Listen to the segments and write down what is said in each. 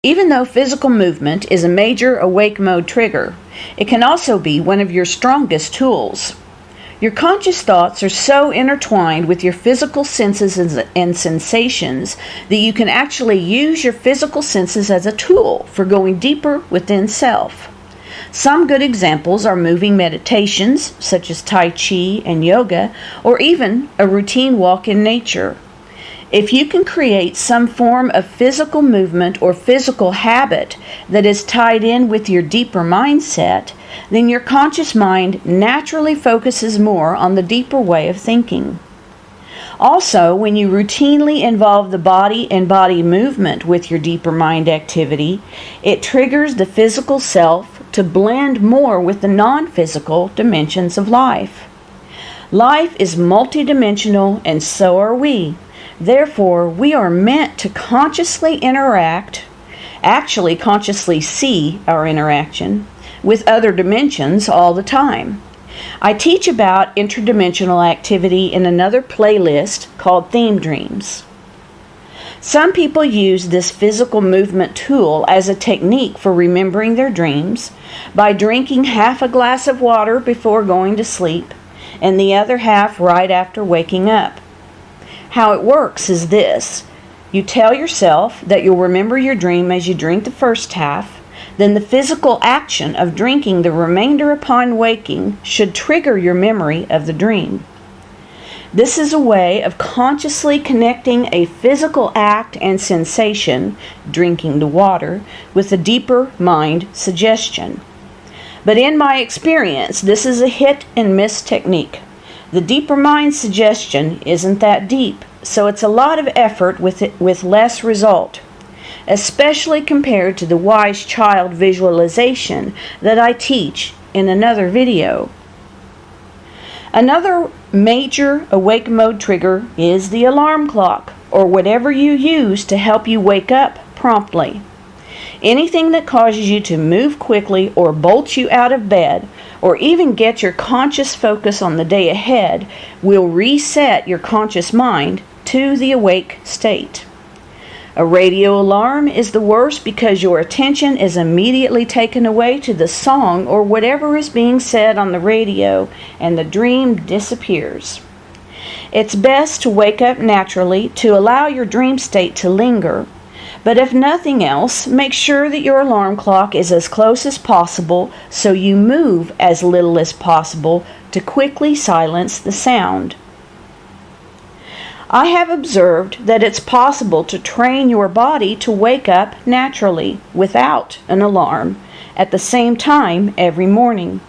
Even though physical movement is a major awake mode trigger, it can also be one of your strongest tools. Your conscious thoughts are so intertwined with your physical senses and sensations that you can actually use your physical senses as a tool for going deeper within self. Some good examples are moving meditations, such as Tai Chi and yoga, or even a routine walk in nature. If you can create some form of physical movement or physical habit that is tied in with your deeper mindset, then your conscious mind naturally focuses more on the deeper way of thinking. Also, when you routinely involve the body and body movement with your deeper mind activity, it triggers the physical self to blend more with the non-physical dimensions of life. Life is multidimensional, and so are we. Therefore, we are meant to consciously interact, actually consciously see our interaction, with other dimensions all the time. I teach about interdimensional activity in another playlist called Theme Dreams. Some people use this physical movement tool as a technique for remembering their dreams by drinking half a glass of water before going to sleep and the other half right after waking up. How it works is this. You tell yourself that you'll remember your dream as you drink the first half, then the physical action of drinking the remainder upon waking should trigger your memory of the dream. This is a way of consciously connecting a physical act and sensation, drinking the water, with a deeper mind suggestion. But in my experience, this is a hit and miss technique. The deeper mind suggestion isn't that deep, so it's a lot of effort with less result, especially compared to the wise child visualization that I teach in another video. Another major awake mode trigger is the alarm clock, or whatever you use to help you wake up promptly. Anything that causes you to move quickly or bolts you out of bed, or even get your conscious focus on the day ahead, will reset your conscious mind to the awake state. A radio alarm is the worst because your attention is immediately taken away to the song or whatever is being said on the radio, and the dream disappears. It's best to wake up naturally to allow your dream state to linger. But if nothing else, make sure that your alarm clock is as close as possible so you move as little as possible to quickly silence the sound. I have observed that it's possible to train your body to wake up naturally without an alarm at the same time every morning.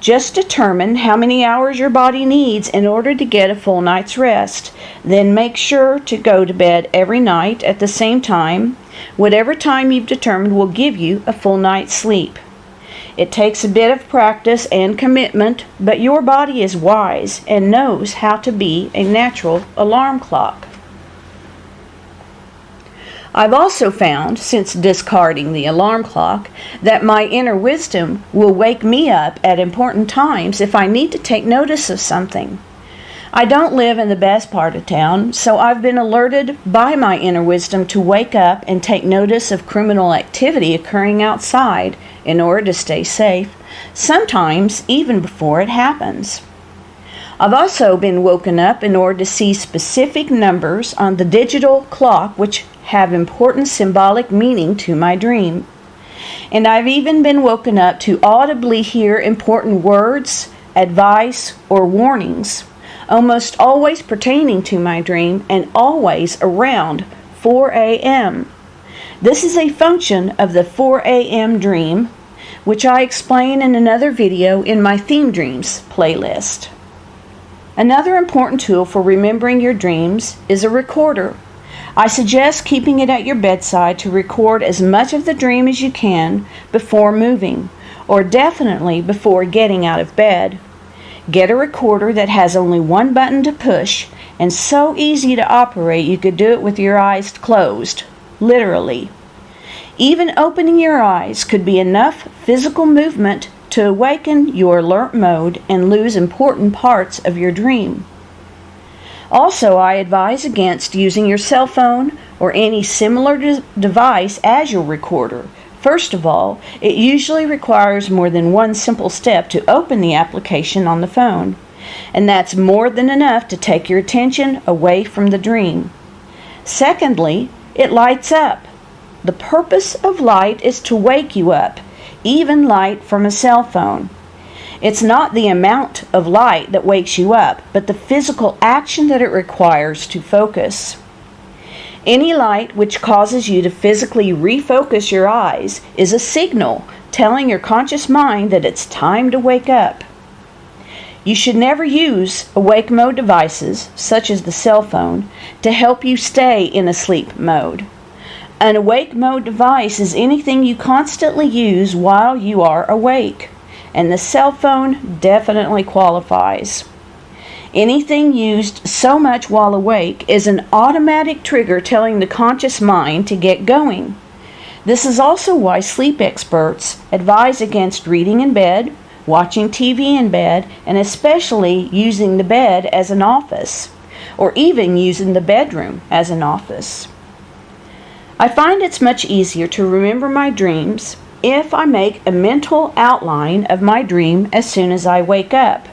Just determine how many hours your body needs in order to get a full night's rest. Then make sure to go to bed every night at the same time. Whatever time you've determined will give you a full night's sleep. It takes a bit of practice and commitment, but your body is wise and knows how to be a natural alarm clock. I've also found, since discarding the alarm clock, that my inner wisdom will wake me up at important times if I need to take notice of something. I don't live in the best part of town, so I've been alerted by my inner wisdom to wake up and take notice of criminal activity occurring outside in order to stay safe, sometimes even before it happens. I've also been woken up in order to see specific numbers on the digital clock which have important symbolic meaning to my dream. And I've even been woken up to audibly hear important words, advice, or warnings, almost always pertaining to my dream and always around 4 a.m. This is a function of the 4 a.m. dream, which I explain in another video in my Theme Dreams playlist. Another important tool for remembering your dreams is a recorder. I suggest keeping it at your bedside to record as much of the dream as you can before moving, or definitely before getting out of bed. Get a recorder that has only one button to push and so easy to operate you could do it with your eyes closed, literally. Even opening your eyes could be enough physical movement to awaken your alert mode and lose important parts of your dream. Also, I advise against using your cell phone or any similar device as your recorder. First of all, it usually requires more than one simple step to open the application on the phone, and that's more than enough to take your attention away from the dream. Secondly, it lights up. The purpose of light is to wake you up, even light from a cell phone. It's not the amount of light that wakes you up, but the physical action that it requires to focus. Any light which causes you to physically refocus your eyes is a signal telling your conscious mind that it's time to wake up. You should never use awake mode devices, such as the cell phone, to help you stay in a sleep mode. An awake mode device is anything you constantly use while you are awake, and the cell phone definitely qualifies. Anything used so much while awake is an automatic trigger telling the conscious mind to get going. This is also why sleep experts advise against reading in bed, watching TV in bed, and especially using the bed as an office, or even using the bedroom as an office. I find it's much easier to remember my dreams if I make a mental outline of my dream as soon as I wake up.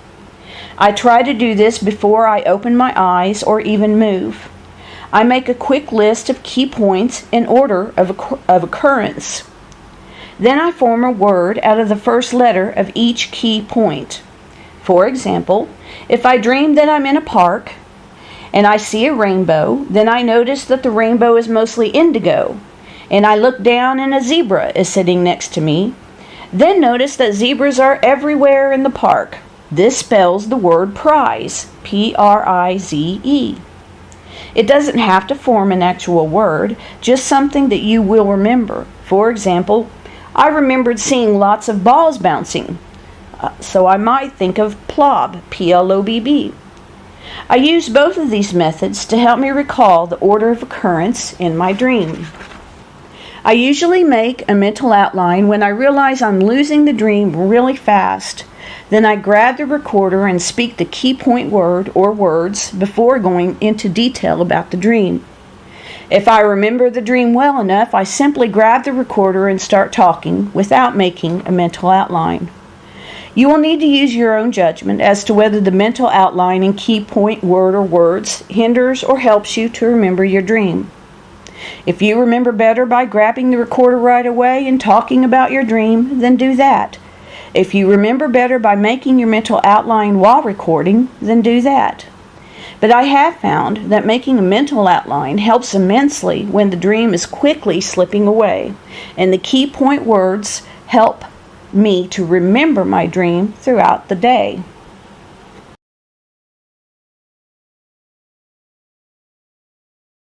I try to do this before I open my eyes or even move. I make a quick list of key points in order of occurrence. Then I form a word out of the first letter of each key point. For example, if I dream that I'm in a park and I see a rainbow, then I notice that the rainbow is mostly indigo, and I look down and a zebra is sitting next to me. Then notice that zebras are everywhere in the park. This spells the word prize, P-R-I-Z-E. It doesn't have to form an actual word, just something that you will remember. For example, I remembered seeing lots of balls bouncing, so I might think of plob, P-L-O-B-B. I use both of these methods to help me recall the order of occurrence in my dream. I usually make a mental outline when I realize I'm losing the dream really fast. Then I grab the recorder and speak the key point word or words before going into detail about the dream. If I remember the dream well enough, I simply grab the recorder and start talking without making a mental outline. You will need to use your own judgment as to whether the mental outline and key point word or words hinders or helps you to remember your dream. If you remember better by grabbing the recorder right away and talking about your dream, then do that. If you remember better by making your mental outline while recording, then do that. But I have found that making a mental outline helps immensely when the dream is quickly slipping away, and the key point words help me to remember my dream throughout the day.